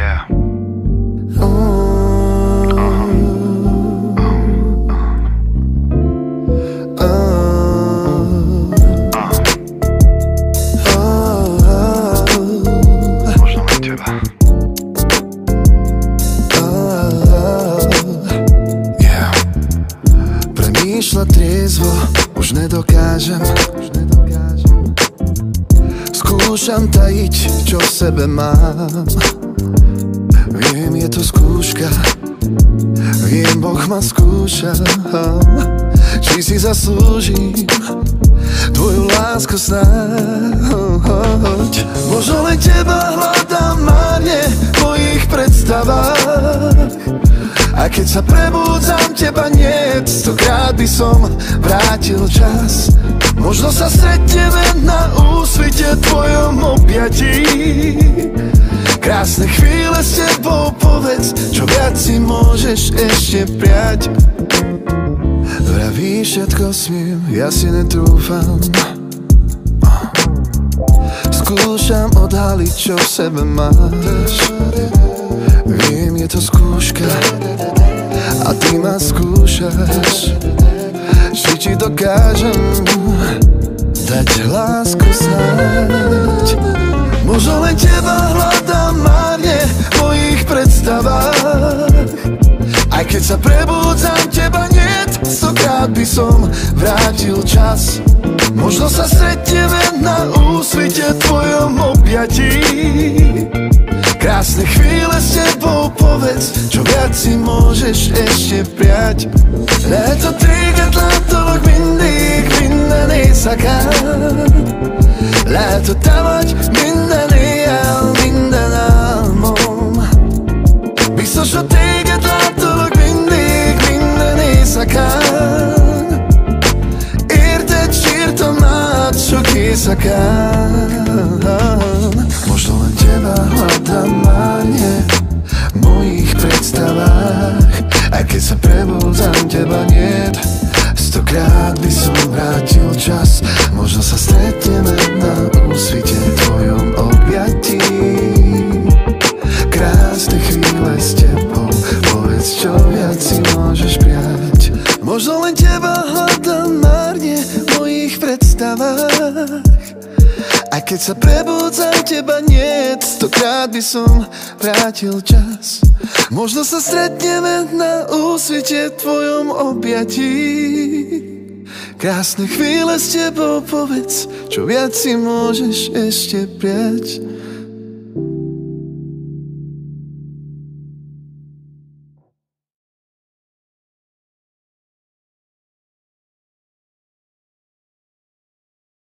Yeah. Možno len teba. Yeah. Premýšľať triezvo už nedokážem. Skúšam tajiť, čo v sebe mám. Viem, je to skúška, viem, Boh ma skúša, či si zaslúžim tvoju lásku snáď. Možno len teba hľadám márne v mojich predstavách, a keď sa prebúdzam, teba niet, stokrát by som vrátil čas. Možno sa stretneme na úsvite tvojom objatí. Krásne chvíle s tebou, povedz, čo viac si môžeš ešte prijať. Vravíš, všetko smiem, ja si netrúfam. Skúšam odhaliť, čo v sebe máš. Viem, je to skúška a ty ma skúšaš, či ti dokážem dať lásku snáď. Možno len teba hľadám márne v mojich predstavách, aj keď sa prebúdzam, teba niet, stokrát by som vrátil čas. Možno sa stretneme na úsvite tvojom objatí. Krásne chvíle s tebou, povedz, čo viac si môžeš ešte prijať. Leto triget látovok mindig éjszakán. Lehet, hogy te vagy minden éjjel, minden álmom. Biztos, hogy téged látolok mindig, minden éjszakán. Érted, sírtam át sok éjszakán. Možno len teba hľadám márne v mojich predstavách, aj keď sa prebúdzam, teba niet, stokrát by som vrátil čas. Možno sa stretneme na úsvite tvojom objatí. Krásne chvíle s tebou, povedz, čo viac si môžeš prijať. Možno len teba hľadám márne v mojich predstavách, aj keď sa prebúdzam, teba niet, stokrát by som vrátil čas. Možno sa stretneme na úsvite tvojom objatí. Krásne chvíle s tebou, povedz, čo viac si môžeš ešte prijať.